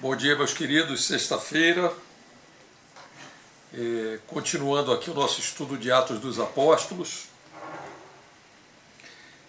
Bom dia, meus queridos, sexta-feira, continuando aqui o nosso estudo de Atos dos Apóstolos,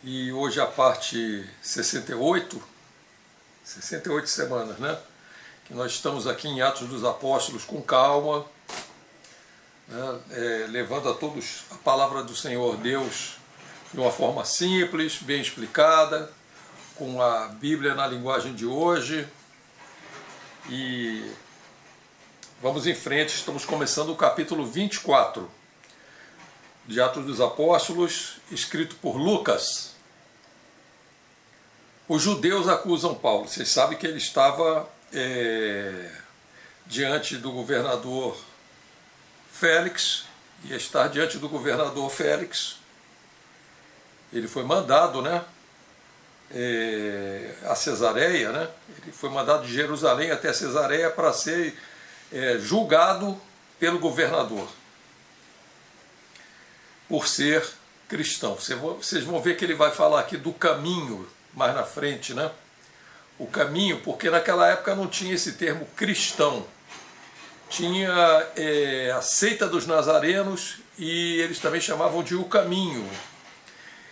e hoje a parte 68 semanas, né? Que nós estamos aqui em Atos dos Apóstolos com calma, né? Levando a todos a palavra do Senhor Deus de uma forma simples, bem explicada, com a Bíblia na linguagem de hoje. E vamos em frente, estamos começando o capítulo 24 de Atos dos Apóstolos, escrito por Lucas. Os judeus acusam Paulo. Vocês sabem que ele estava diante do governador Félix, ia estar diante do governador Félix. Ele foi mandado, né? A Cesareia, né? Ele foi mandado de Jerusalém até Cesareia para ser julgado pelo governador por ser cristão. Vocês vão ver que ele vai falar aqui do caminho mais na frente, né? O caminho, porque naquela época não tinha esse termo cristão, tinha a seita dos nazarenos e eles também chamavam de o caminho.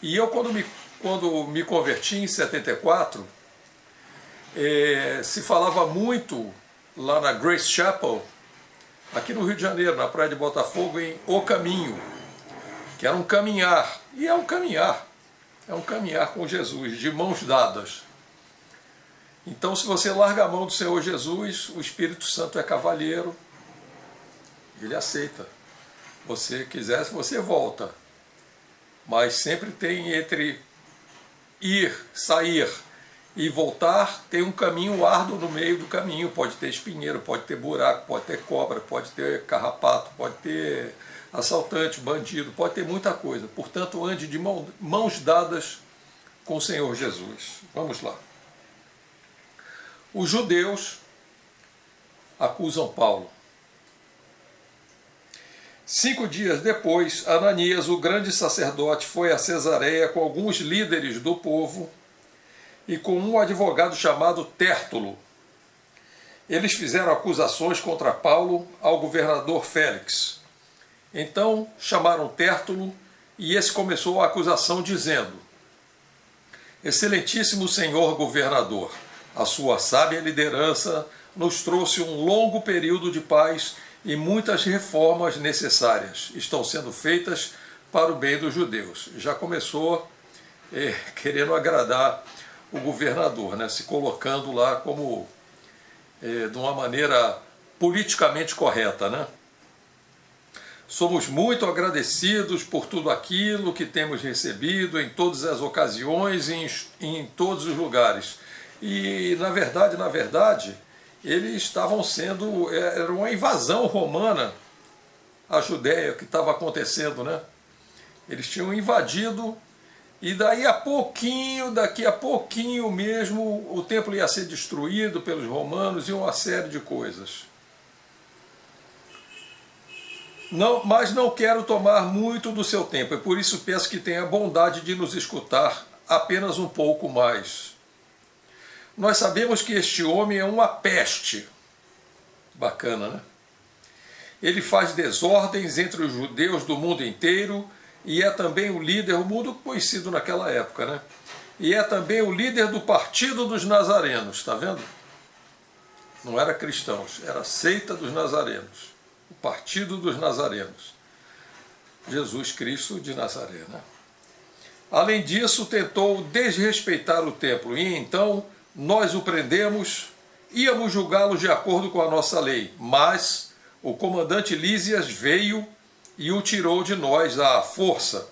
E eu quando me converti em 74, se falava muito lá na Grace Chapel, aqui no Rio de Janeiro, na praia de Botafogo, em O Caminho, que era um caminhar, e é um caminhar com Jesus, de mãos dadas. Então, se você larga a mão do Senhor Jesus, o Espírito Santo é cavalheiro, ele aceita. Você quiser, você volta, mas sempre tem entre ir, sair e voltar, tem um caminho árduo no meio do caminho. Pode ter espinheiro, pode ter buraco, pode ter cobra, pode ter carrapato, pode ter assaltante, bandido, pode ter muita coisa. Portanto, ande de mãos dadas com o Senhor Jesus. Vamos lá. Os judeus acusam Paulo. 5 dias depois, Ananias, o grande sacerdote, foi a Cesareia com alguns líderes do povo e com um advogado chamado Tértulo. Eles fizeram acusações contra Paulo ao governador Félix. Então chamaram Tértulo e esse começou a acusação dizendo: Excelentíssimo senhor governador, a sua sábia liderança nos trouxe um longo período de paz e muitas reformas necessárias estão sendo feitas para o bem dos judeus. Já começou querendo agradar o governador, né? Se colocando lá como de uma maneira politicamente correta, né? Somos muito agradecidos por tudo aquilo que temos recebido em todas as ocasiões e em todos os lugares. E na verdade, eles estavam sendo, era uma invasão romana à Judéia que estava acontecendo, né? Eles tinham invadido e daqui a pouquinho mesmo, o templo ia ser destruído pelos romanos e uma série de coisas. Mas não quero tomar muito do seu tempo, e por isso peço que tenha a bondade de nos escutar apenas um pouco mais. Nós sabemos que este homem é uma peste. Bacana, né? Ele faz desordens entre os judeus do mundo inteiro e é também o líder, o mundo conhecido naquela época, né? E é também o líder do partido dos nazarenos, está vendo? Não era cristãos, era a seita dos nazarenos, o partido dos nazarenos. Jesus Cristo de Nazaré, né? Além disso, tentou desrespeitar o templo e então nós o prendemos, íamos julgá-lo de acordo com a nossa lei, mas o comandante Lísias veio e o tirou de nós à força.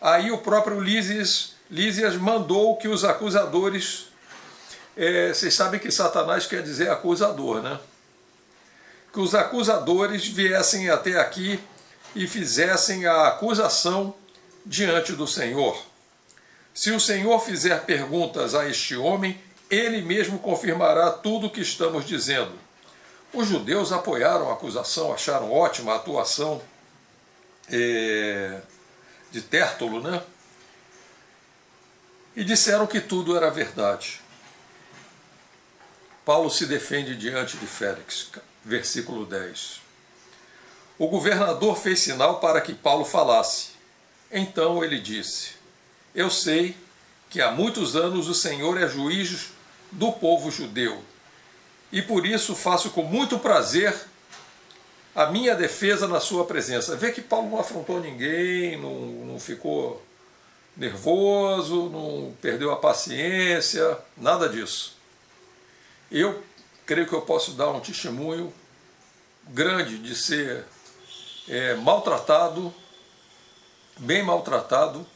Aí o próprio Lísias mandou que os acusadores, vocês sabem que Satanás quer dizer acusador, né? Que os acusadores viessem até aqui e fizessem a acusação diante do Senhor. Se o Senhor fizer perguntas a este homem, ele mesmo confirmará tudo o que estamos dizendo. Os judeus apoiaram a acusação, acharam ótima a atuação de Tértulo, né? E disseram que tudo era verdade. Paulo se defende diante de Félix, versículo 10. O governador fez sinal para que Paulo falasse. Então ele disse: Eu sei que há muitos anos o Senhor é juiz do povo judeu, e por isso faço com muito prazer a minha defesa na sua presença. Vê que Paulo não afrontou ninguém, não ficou nervoso, não perdeu a paciência, nada disso. Eu creio que eu posso dar um testemunho grande de ser maltratado, bem maltratado,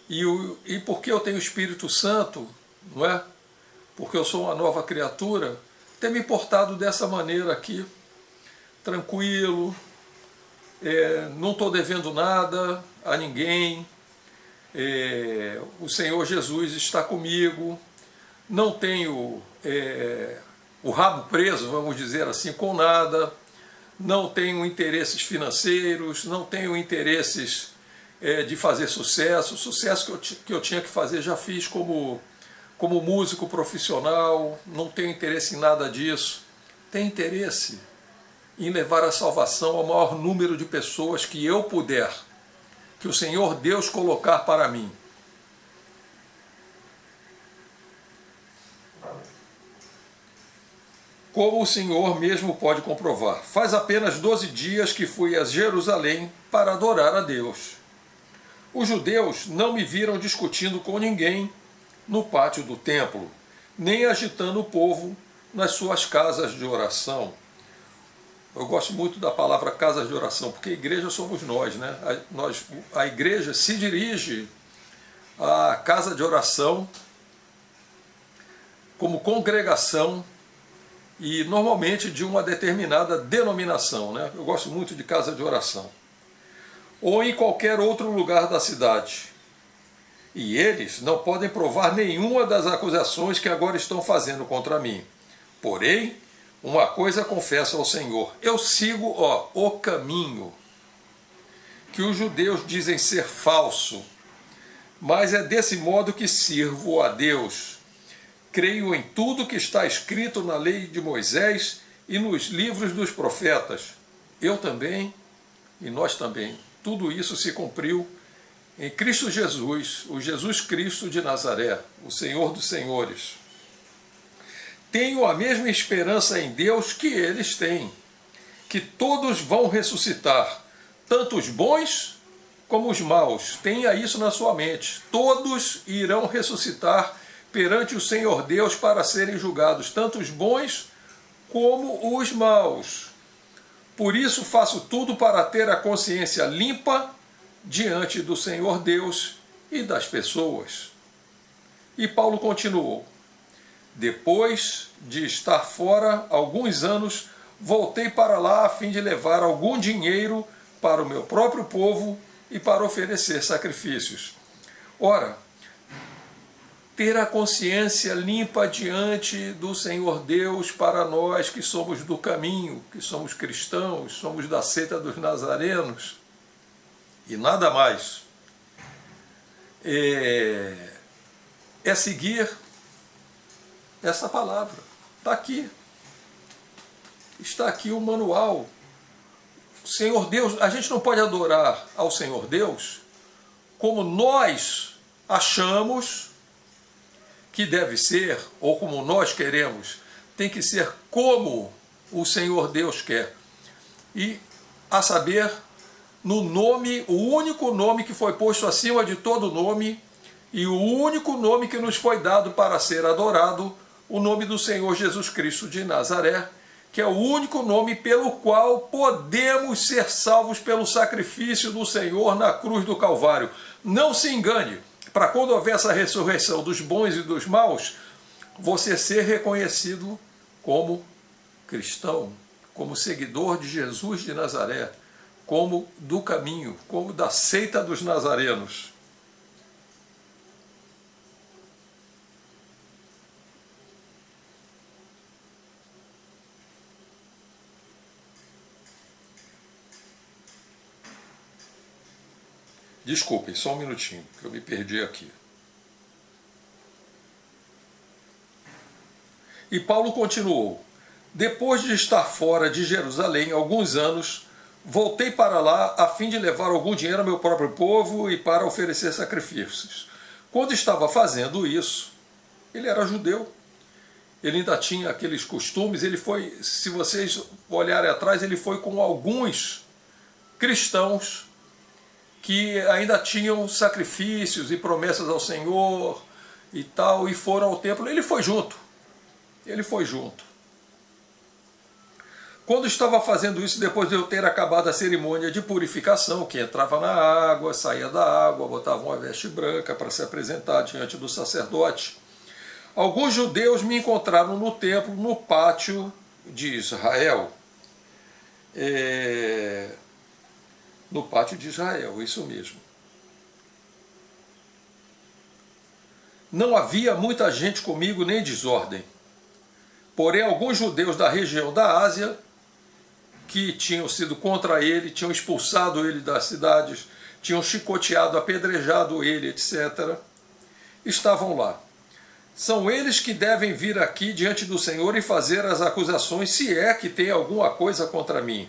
e porque eu tenho o Espírito Santo, não é? Porque eu sou uma nova criatura, ter me portado dessa maneira aqui, tranquilo, não estou devendo nada a ninguém, o Senhor Jesus está comigo, não tenho o rabo preso, vamos dizer assim, com nada, não tenho interesses financeiros, não tenho interesses de fazer sucesso. O sucesso que eu tinha que fazer já fiz como músico profissional, não tenho interesse em nada disso. Tenho interesse em levar a salvação ao maior número de pessoas que eu puder, que o Senhor Deus colocar para mim. Como o Senhor mesmo pode comprovar, faz apenas 12 dias que fui a Jerusalém para adorar a Deus. Os judeus não me viram discutindo com ninguém no pátio do templo, nem agitando o povo nas suas casas de oração. Eu gosto muito da palavra casas de oração, porque a igreja somos nós, né? A igreja se dirige à casa de oração como congregação e normalmente de uma determinada denominação, né? Eu gosto muito de casa de oração. Ou em qualquer outro lugar da cidade. E eles não podem provar nenhuma das acusações que agora estão fazendo contra mim. Porém, uma coisa confesso ao Senhor: eu sigo o caminho que os judeus dizem ser falso, mas é desse modo que sirvo a Deus. Creio em tudo que está escrito na lei de Moisés e nos livros dos profetas. Eu também, e nós também. Tudo isso se cumpriu em Cristo Jesus, o Jesus Cristo de Nazaré, o Senhor dos Senhores. Tenho a mesma esperança em Deus que eles têm, que todos vão ressuscitar, tanto os bons como os maus. Tenha isso na sua mente. Todos irão ressuscitar perante o Senhor Deus para serem julgados, tanto os bons como os maus. Por isso faço tudo para ter a consciência limpa diante do Senhor Deus e das pessoas. E Paulo continuou: depois de estar fora alguns anos, voltei para lá a fim de levar algum dinheiro para o meu próprio povo e para oferecer sacrifícios. Ora, ter a consciência limpa diante do Senhor Deus para nós que somos do caminho, que somos cristãos, somos da seita dos nazarenos e nada mais, é seguir essa palavra. Está aqui. Está aqui o manual. Senhor Deus, a gente não pode adorar ao Senhor Deus como nós achamos que deve ser, ou como nós queremos. Tem que ser como o Senhor Deus quer. E, a saber, no nome, o único nome que foi posto acima de todo nome, e o único nome que nos foi dado para ser adorado, o nome do Senhor Jesus Cristo de Nazaré, que é o único nome pelo qual podemos ser salvos pelo sacrifício do Senhor na cruz do Calvário. Não se engane, para quando houver essa ressurreição dos bons e dos maus, você ser reconhecido como cristão, como seguidor de Jesus de Nazaré, como do caminho, como da seita dos nazarenos. Desculpem, só um minutinho, que eu me perdi aqui. E Paulo continuou: depois de estar fora de Jerusalém alguns anos, voltei para lá a fim de levar algum dinheiro ao meu próprio povo e para oferecer sacrifícios. Quando estava fazendo isso, ele era judeu, ele ainda tinha aqueles costumes, ele foi, se vocês olharem atrás, ele foi com alguns cristãos que ainda tinham sacrifícios e promessas ao Senhor e tal, e foram ao templo. Ele foi junto. Quando estava fazendo isso, depois de eu ter acabado a cerimônia de purificação, que entrava na água, saía da água, botava uma veste branca para se apresentar diante do sacerdote, alguns judeus me encontraram no templo, no pátio de Israel. No pátio de Israel, isso mesmo. Não havia muita gente comigo, nem desordem. Porém, alguns judeus da região da Ásia, que tinham sido contra ele, tinham expulsado ele das cidades, tinham chicoteado, apedrejado ele, etc., estavam lá. São eles que devem vir aqui diante do Senhor e fazer as acusações, se é que tem alguma coisa contra mim.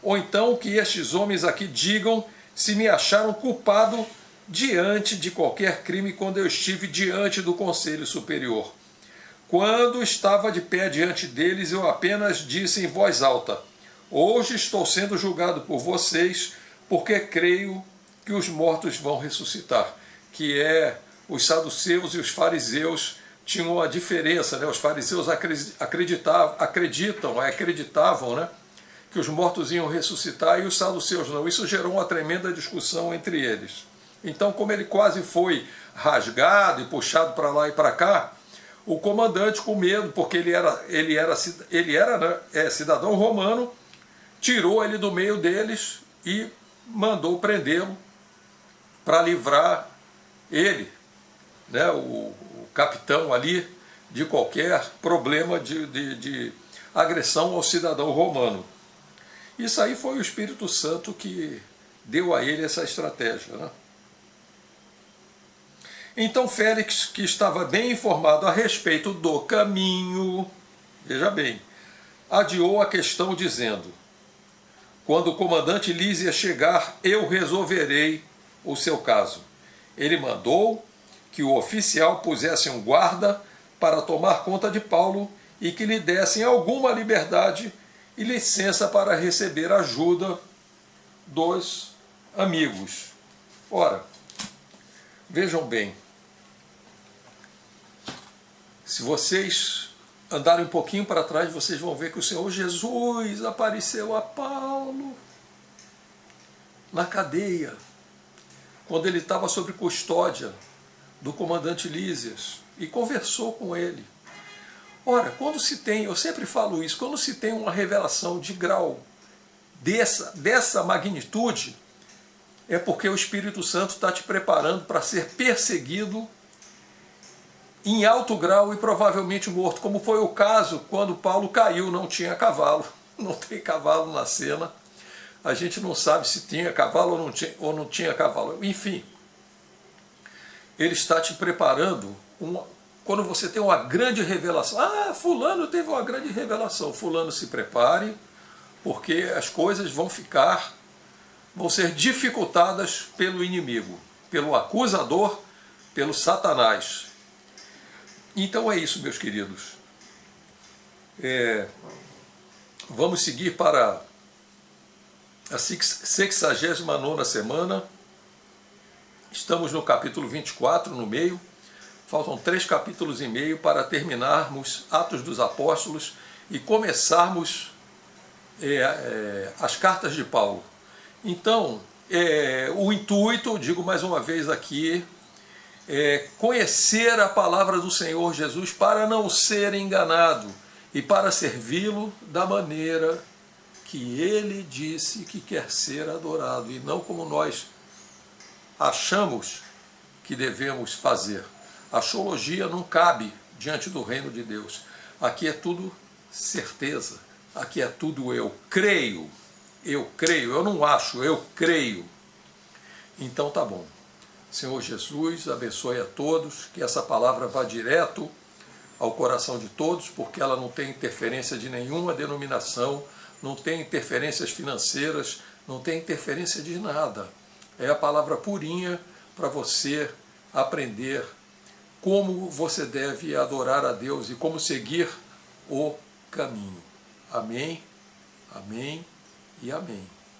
Ou então que estes homens aqui digam se me acharam culpado diante de qualquer crime quando eu estive diante do Conselho Superior. Quando estava de pé diante deles, eu apenas disse em voz alta: hoje estou sendo julgado por vocês, porque creio que os mortos vão ressuscitar. Que os saduceus e os fariseus tinham uma diferença, né? Os fariseus acreditavam, né, que os mortos iam ressuscitar e os saduceus não. Isso gerou uma tremenda discussão entre eles. Então, como ele quase foi rasgado e puxado para lá e para cá, o comandante, com medo, porque ele era cidadão romano, tirou ele do meio deles e mandou prendê-lo para livrar ele, né, o capitão ali, de qualquer problema de agressão ao cidadão romano. Isso aí foi o Espírito Santo que deu a ele essa estratégia, né? Então Félix, que estava bem informado a respeito do caminho, veja bem, adiou a questão dizendo: quando o comandante Lísia chegar, eu resolverei o seu caso. Ele mandou que o oficial pusesse um guarda para tomar conta de Paulo e que lhe dessem alguma liberdade e licença para receber ajuda dos amigos. Ora, vejam bem, se vocês andarem um pouquinho para trás, vocês vão ver que o Senhor Jesus apareceu a Paulo na cadeia, quando ele estava sob custódia do comandante Lísias, e conversou com ele. Ora, quando se tem, eu sempre falo isso, quando se tem uma revelação de grau dessa magnitude, é porque o Espírito Santo está te preparando para ser perseguido em alto grau e provavelmente morto, como foi o caso quando Paulo caiu, não tinha cavalo, não tem cavalo na cena, a gente não sabe se tinha cavalo ou não tinha cavalo, enfim, ele está te preparando, quando você tem uma grande revelação, fulano teve uma grande revelação, fulano se prepare, porque as coisas vão ser dificultadas pelo inimigo, pelo acusador, pelo Satanás. Então é isso, meus queridos. Vamos seguir para a 69ª semana. Estamos no capítulo 24, no meio. Faltam 3 capítulos e meio para terminarmos Atos dos Apóstolos e começarmos as cartas de Paulo. Então, o intuito, digo mais uma vez aqui, conhecer a palavra do Senhor Jesus para não ser enganado e para servi-lo da maneira que ele disse que quer ser adorado e não como nós achamos que devemos fazer. A axiologia não cabe diante do reino de Deus. Aqui é tudo certeza, aqui é tudo eu creio, eu não acho, eu creio. Então tá bom. Senhor Jesus, abençoe a todos, que essa palavra vá direto ao coração de todos, porque ela não tem interferência de nenhuma denominação, não tem interferências financeiras, não tem interferência de nada. É a palavra purinha para você aprender como você deve adorar a Deus e como seguir o caminho. Amém, amém e amém.